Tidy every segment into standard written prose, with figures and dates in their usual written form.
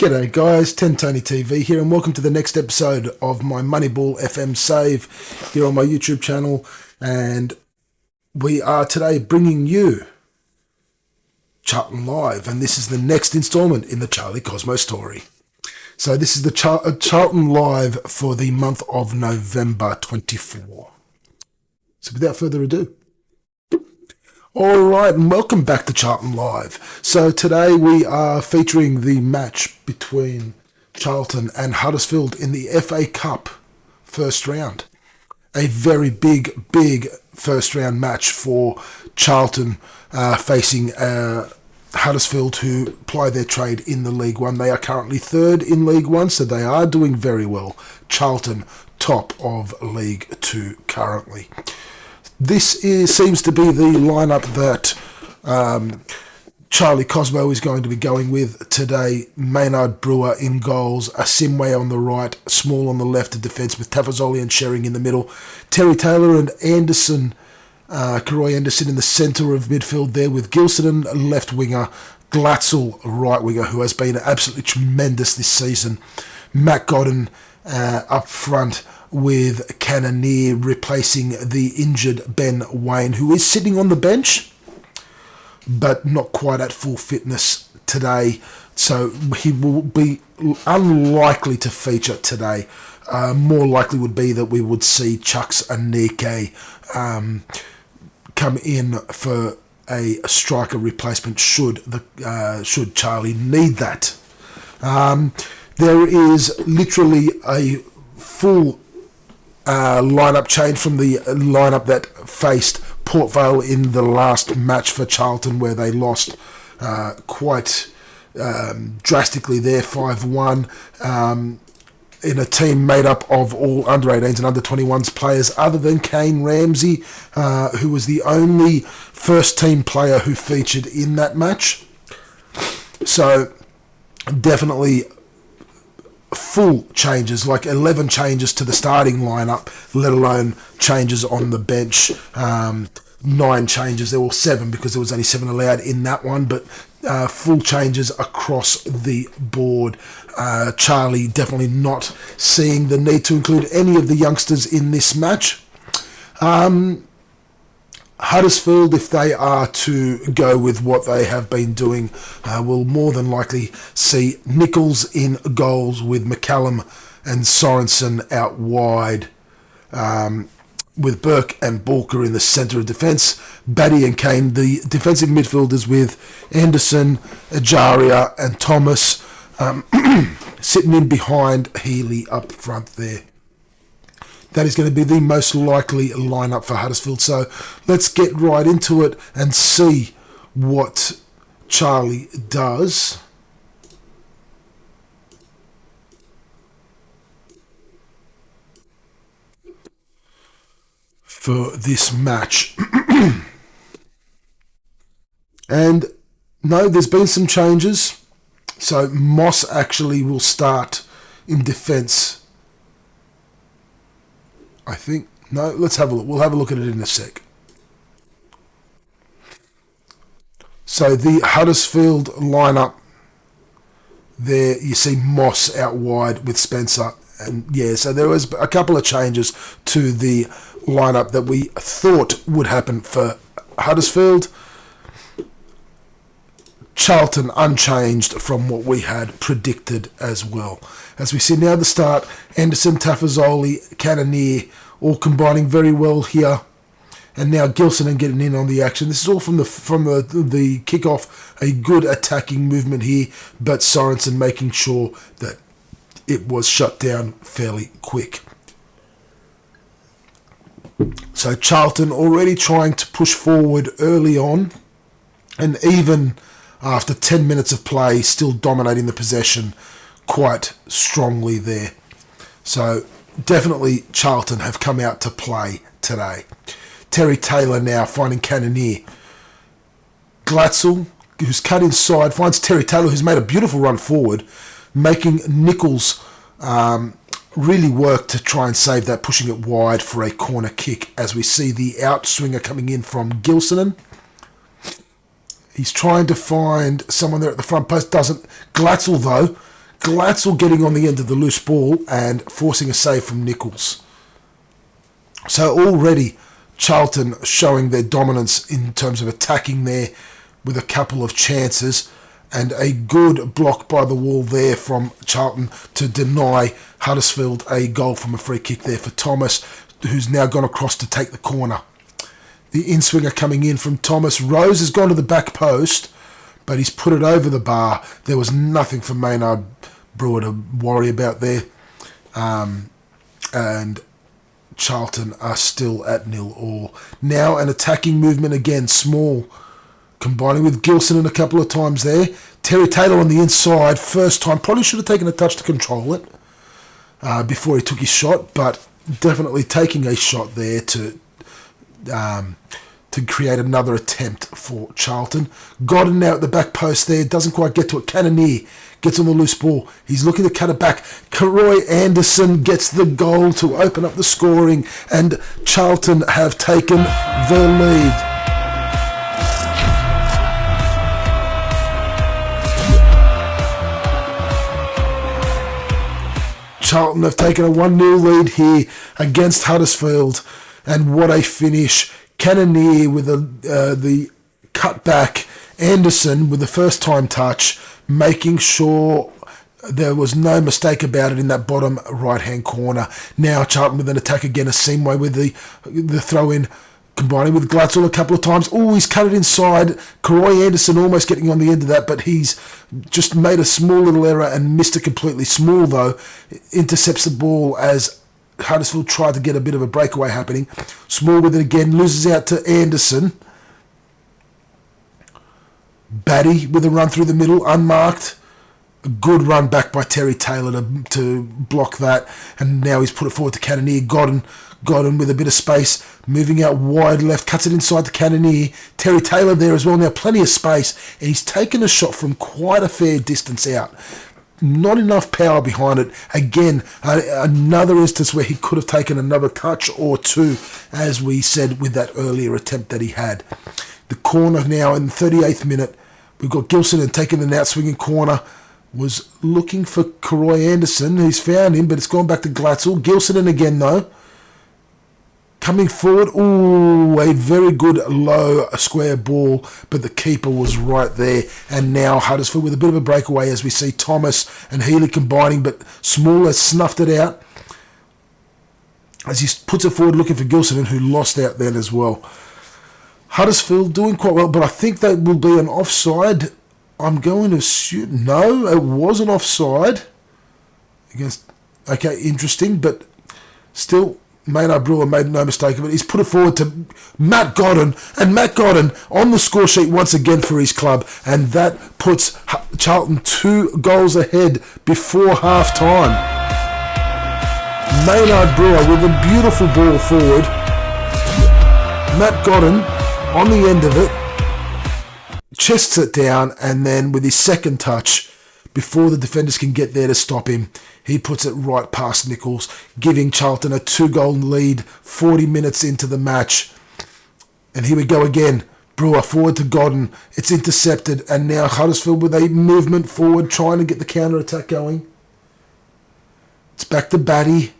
G'day guys, 10 Tony TV here and welcome to the next episode of my Moneyball FM save here on my YouTube channel, and we are today bringing you Charlton Live, and this is the next instalment in the Charlie Cosmo story. So this is the Charlton Live for the month of November 24. So without further ado, alright, and welcome back to Charlton Live. So today we are featuring the match between Charlton and Huddersfield in the FA Cup first round. A very big first round match for Charlton facing Huddersfield, who ply their trade in the League One. They are currently third in League One, so they are doing very well. Charlton top of League Two currently. This seems to be the lineup that Charlie Cosmo is going to be going with today. Maynard Brewer in goals, Asimwe on the right, Small on the left of defence with Tafazoli and Shering in the middle. Terry Taylor and Anderson, Karoy Anderson in the centre of midfield there with Gilson left winger, Glatzel right winger, who has been absolutely tremendous this season. Matt Godden up front with Cannonier replacing the injured Ben Wayne, who is sitting on the bench but not quite at full fitness today, so he will be unlikely to feature today. More likely would be that we would see Chucks Anike come in for a striker replacement should Charlie need that. There is literally a full lineup change from the lineup that faced Port Vale in the last match for Charlton, where they lost quite drastically there, 5-1, in a team made up of all under-18s and under-21s players, other than Kane Ramsey, who was the only first-team player who featured in that match. So definitely full changes, like 11 changes to the starting lineup, let alone changes on the bench. 9 changes, there were 7 because there was only 7 allowed in that one, but full changes across the board. Charlie definitely not seeing the need to include any of the youngsters in this match. Huddersfield, if they are to go with what they have been doing, will more than likely see Nichols in goals with McCallum and Sorensen out wide, with Burke and Bulker in the centre of defence. Batty and Kane, the defensive midfielders, with Anderson, Ajaria and Thomas sitting in behind Healy up front there. That is going to be the most likely lineup for Huddersfield. So let's get right into it and see what Charlie does. For this match. And no, there's been some changes. So Moss actually will start in defence, I think. No, let's have a look. We'll have a look at it in a sec. So the Huddersfield lineup there, you see Moss out wide with Spencer. And yeah, so there was a couple of changes to the lineup that we thought would happen for Huddersfield. Charlton unchanged from what we had predicted as well. As we see now the start, Anderson, Tafazoli, Cannonier, all combining very well here. And now Gilson and getting in on the action. This is all from the kickoff. A good attacking movement here, but Sorensen making sure that it was shut down fairly quick. So Charlton already trying to push forward early on, and even after 10 minutes of play, still dominating the possession quite strongly there. So definitely Charlton have come out to play today. Terry Taylor now finding Cannonier. Glatzel, who's cut inside, finds Terry Taylor, who's made a beautiful run forward, making Nichols really work to try and save that, pushing it wide for a corner kick, as we see the outswinger coming in from Gilson. He's trying to find someone there at the front post. Doesn't. Glatzel, though, Glatzel getting on the end of the loose ball and forcing a save from Nichols. So already Charlton showing their dominance in terms of attacking there with a couple of chances, and a good block by the wall there from Charlton to deny Huddersfield a goal from a free kick there for Thomas, who's now gone across to take the corner. The in-swinger coming in from Thomas. Rose has gone to the back post, but he's put it over the bar. There was nothing for Maynard Brewer to worry about there. And Charlton are still at 0-0. Now an attacking movement again, Small, combining with Gilson a couple of times there. Terry Taylor on the inside, first time. Probably should have taken a touch to control it before he took his shot, but definitely taking a shot there to create another attempt for Charlton. Godden now at the back post there, doesn't quite get to it. Cannonier gets on the loose ball. He's looking to cut it back. Karoy Anderson gets the goal to open up the scoring, and Charlton have taken the lead. Charlton have taken a 1-0 lead here against Huddersfield, and what a finish. Cannonier with the cutback, Anderson with the first time touch, making sure there was no mistake about it in that bottom right hand corner. Now Charlton with an attack again, Asimwe with the throw in, combining with Glatzel a couple of times. Oh, he's cut it inside. Karoy Anderson almost getting on the end of that, but he's just made a small little error and missed it completely. Small, though, intercepts the ball as Huddersfield tried to get a bit of a breakaway happening. Small with it again, loses out to Anderson. Batty with a run through the middle, unmarked. A good run back by Terry Taylor to block that, and now he's put it forward to Cannonier. Godden with a bit of space, moving out wide left, cuts it inside to Cannonier. Terry Taylor there as well, now plenty of space, and he's taken a shot from quite a fair distance out. Not enough power behind it. Again, another instance where he could have taken another touch or two, as we said with that earlier attempt that he had. The corner now in the 38th minute. We've got Gilson and taking the out-swinging corner. Was looking for Karoy Anderson. He's found him, but it's gone back to Glatzel. Gilson again, though. Coming forward. Ooh, a very good low square ball, but the keeper was right there. And now Huddersfield with a bit of a breakaway as we see Thomas and Healy combining, but Small has snuffed it out as he puts it forward looking for Gilson, who lost out then as well. Huddersfield doing quite well, but I think that will be an offside. I'm going to assume... No, it wasn't offside. Okay, interesting, but still... Maynard Brewer made no mistake of it. He's put it forward to Matt Godden, and Matt Godden on the score sheet once again for his club, and that puts Charlton 2 goals ahead before half-time. Maynard Brewer with a beautiful ball forward. Matt Godden on the end of it, chests it down, and then with his second touch, before the defenders can get there to stop him, he puts it right past Nichols, giving Charlton a 2-goal lead 40 minutes into the match. And here we go again. Brewer forward to Godden. It's intercepted, and now Huddersfield with a movement forward, trying to get the counter-attack going. It's back to Batty.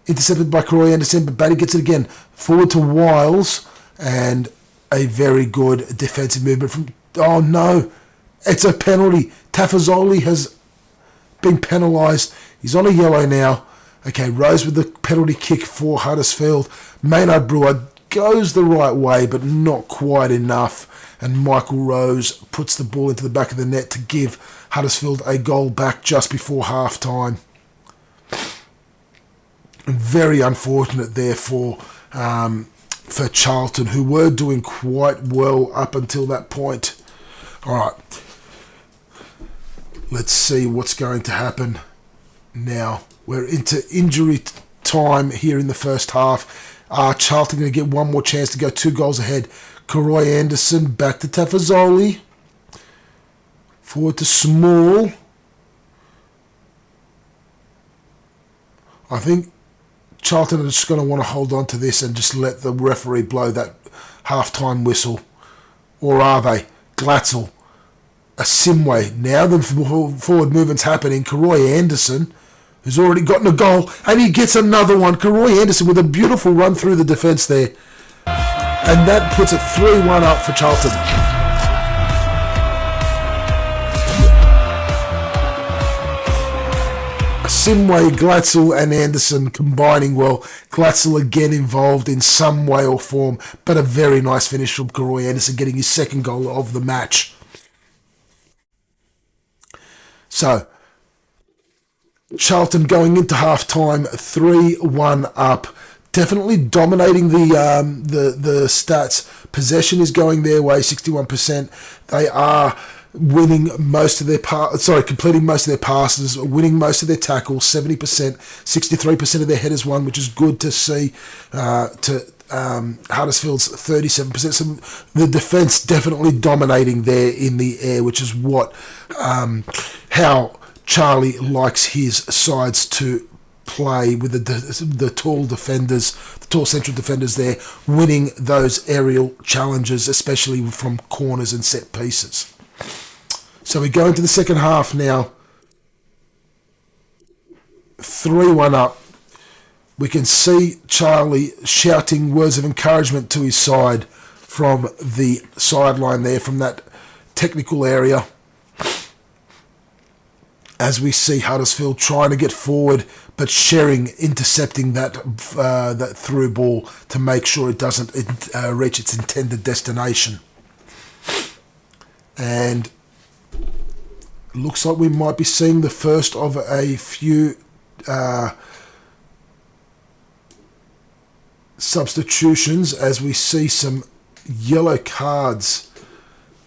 Intercepted by Karoy Anderson, but Batty gets it again. Forward to Wiles, and a very good defensive movement from... Oh, no. It's a penalty. Tafazoli has been penalised. He's on a yellow now. Okay, Rose with the penalty kick for Huddersfield. Maynard Brewer goes the right way, but not quite enough. And Michael Rose puts the ball into the back of the net to give Huddersfield a goal back just before half-time. Very unfortunate there for Charlton, who were doing quite well up until that point. All right. Let's see what's going to happen now. We're into injury time here in the first half. Charlton going to get one more chance to go 2 goals ahead. Karoy Anderson back to Tafazoli. Forward to Small. I think Charlton are just going to want to hold on to this and just let the referee blow that half-time whistle. Or are they? Glatzel. a Simway. Now the forward movement's happening. Karoy Anderson, who's already gotten a goal, and he gets another one. Karoy Anderson with a beautiful run through the defence there. And that puts it 3-1 up for Charlton. Simway, Glatzel and Anderson combining well. Glatzel again involved in some way or form, but a very nice finish from Karoy Anderson, getting his second goal of the match. So, Charlton going into half-time, 3-1 up. Definitely dominating the stats. Possession is going their way, 61%. They are winning most of their completing most of their passes, winning most of their tackles, 70%, 63% of their headers won, which is good to see. Huddersfield's 37%. So the defence definitely dominating there in the air, which is what how Charlie likes his sides to play, with the tall defenders, the tall central defenders there, winning those aerial challenges, especially from corners and set pieces. So we go into the second half now, 3-1 up. We can see Charlie shouting words of encouragement to his side from the sideline there, from that technical area, as we see Huddersfield trying to get forward, but Shering intercepting that through ball to make sure it doesn't reach its intended destination. And looks like we might be seeing the first of a few substitutions, as we see some yellow cards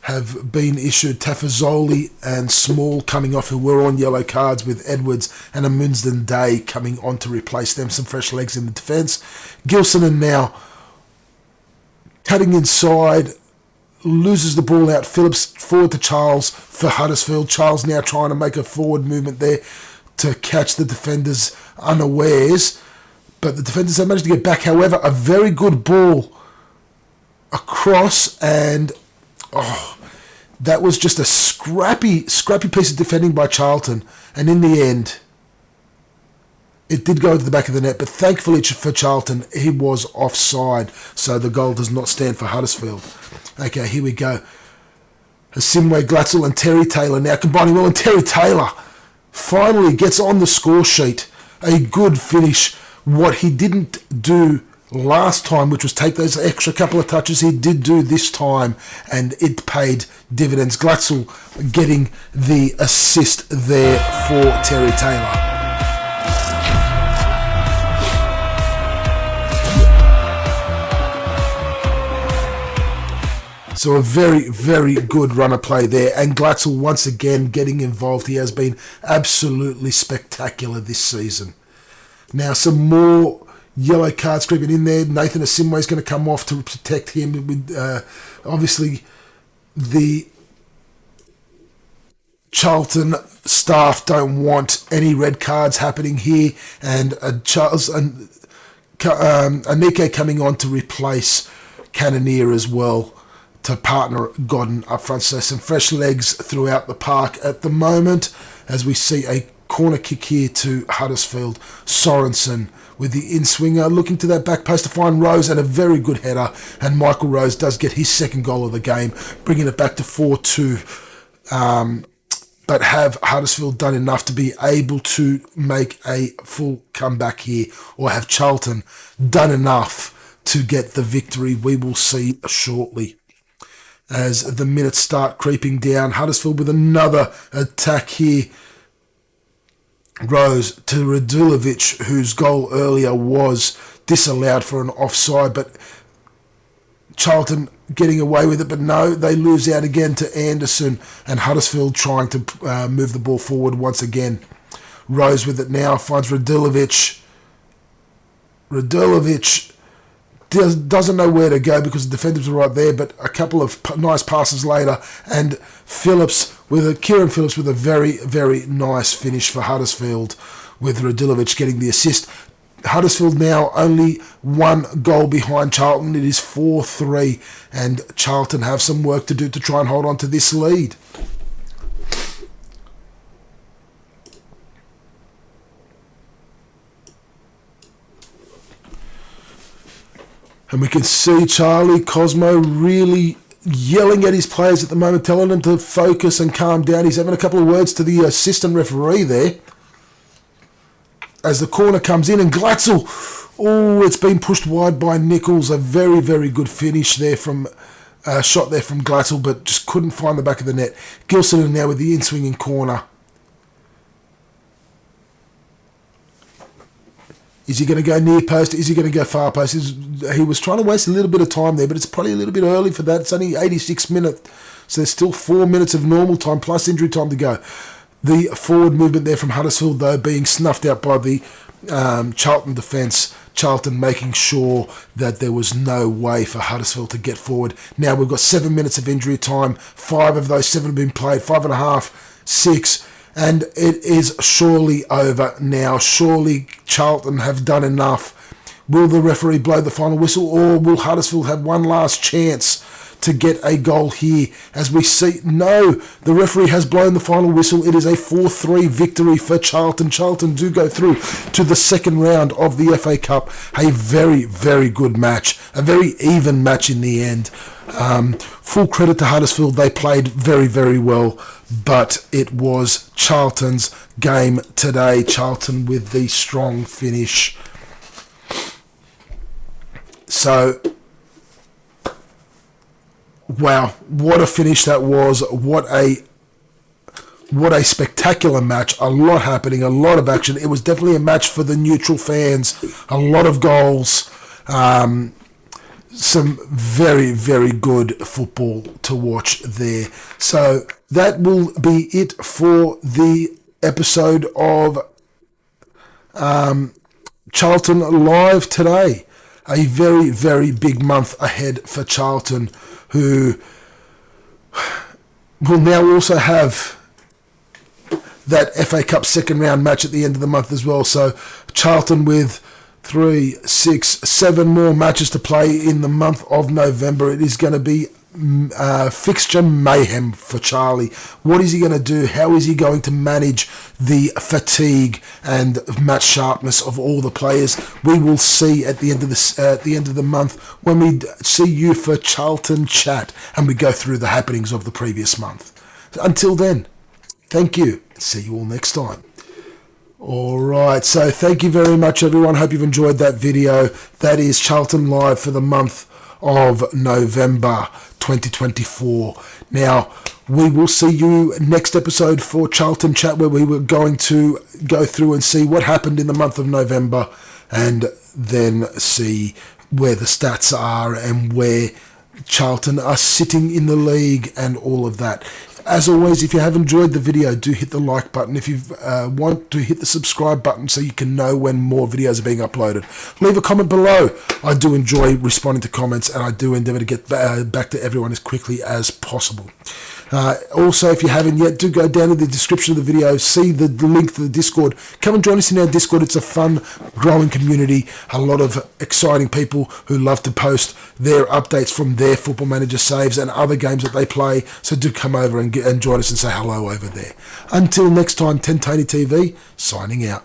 have been issued. Tafazoli and Small coming off, who were on yellow cards, with Edwards and Amundsden Day coming on to replace them. Some fresh legs in the defence. Gilson and now cutting inside, loses the ball out. Phillips forward to Charles for Huddersfield. Charles now trying to make a forward movement there to catch the defenders unawares, but the defenders have managed to get back. However, a very good ball across, and that was just a scrappy piece of defending by Charlton, and in the end it did go into the back of the net, but thankfully for Charlton, he was offside, so the goal does not stand for Huddersfield. Okay, here we go. Simway, Glatzel and Terry Taylor now combining well, and Terry Taylor finally gets on the score sheet. A good finish. What he didn't do last time, which was take those extra couple of touches, he did do this time, and it paid dividends. Glatzel getting the assist there for Terry Taylor. So a very, very good run of play there. And Glatzel once again getting involved. He has been absolutely spectacular this season. Now some more yellow cards creeping in there. Nathan Asimwe is going to come off to protect him. With, obviously, the Charlton staff don't want any red cards happening here. And Charles and Anike coming on to replace Cannoneer as well, to partner Godden up front. So some fresh legs throughout the park at the moment, as we see a corner kick here to Huddersfield. Sorensen with the in-swinger, looking to that back post to find Rose, and a very good header, and Michael Rose does get his second goal of the game, bringing it back to 4-2. But have Huddersfield done enough to be able to make a full comeback here, or have Charlton done enough to get the victory? We will see shortly. As the minutes start creeping down, Huddersfield with another attack here. Rose to Radulovic, whose goal earlier was disallowed for an offside, but Charlton getting away with it, but no, they lose out again to Anderson, and Huddersfield trying to move the ball forward once again. Rose with it now, finds Radulovic. Radulovic doesn't know where to go because the defenders are right there, but a couple of nice passes later, and Kieran Phillips with a very, very nice finish for Huddersfield, with Radulovic getting the assist. Huddersfield now only one goal behind Charlton. It is 4-3, and Charlton have some work to do to try and hold on to this lead. And we can see Charlie Cosmo really yelling at his players at the moment, telling them to focus and calm down. He's having a couple of words to the assistant referee there. As the corner comes in, and Glatzel, oh, it's been pushed wide by Nichols. A very, very good finish there from shot there from Glatzel, but just couldn't find the back of the net. Gilson now with the in-swinging corner. Is he going to go near post? Is he going to go far post? He was trying to waste a little bit of time there, but it's probably a little bit early for that. It's only 86 minutes, so there's still 4 minutes of normal time plus injury time to go. The forward movement there from Huddersfield, though, being snuffed out by the Charlton defence. Charlton making sure that there was no way for Huddersfield to get forward. Now we've got 7 minutes of injury time. 5 of those 7 have been played. 5.5, 6. And it is surely over now. Surely Charlton have done enough. Will the referee blow the final whistle, or will Huddersfield have one last chance to get a goal here? As we see, no, the referee has blown the final whistle. It is a 4-3 victory for Charlton. Charlton do go through to the second round of the FA Cup. A very, very good match. A very even match in the end. Full credit to Huddersfield. They played very, very well, but it was Charlton's game today. Charlton with the strong finish. So, wow, what a finish that was. What a spectacular match. A lot happening, a lot of action. It was definitely a match for the neutral fans. A lot of goals. Some very, very good football to watch there. So that will be it for the episode of Charlton Live today. A very, very big month ahead for Charlton, who will now also have that FA Cup second round match at the end of the month as well. So Charlton with 3, 6, 7 more matches to play in the month of November. It is going to be fixture mayhem for Charlie. What is he going to do? How is he going to manage the fatigue and match sharpness of all the players? We will see at the end of this, at the end of the month, when we see you for Charlton Chat and we go through the happenings of the previous month. Until then, thank you. See you all next time. Alright, so thank you very much everyone. Hope you've enjoyed that video. That is Charlton Live for the month of November 2024. Now, we will see you next episode for Charlton Chat, where we were going to go through and see what happened in the month of November and then see where the stats are and where Charlton are sitting in the league and all of that. As always, if you have enjoyed the video, do hit the like button. If you want to, hit the subscribe button so you can know when more videos are being uploaded. Leave a comment below. I do enjoy responding to comments, and I do endeavour to get back to everyone as quickly as possible. Also, if you haven't yet, do go down in the description of the video, see the link to the Discord. Come and join us in our Discord. It's a fun, growing community. A lot of exciting people who love to post their updates from their Football Manager saves and other games that they play. So do come over and join us and say hello over there. Until next time, 10 Tony TV, signing out.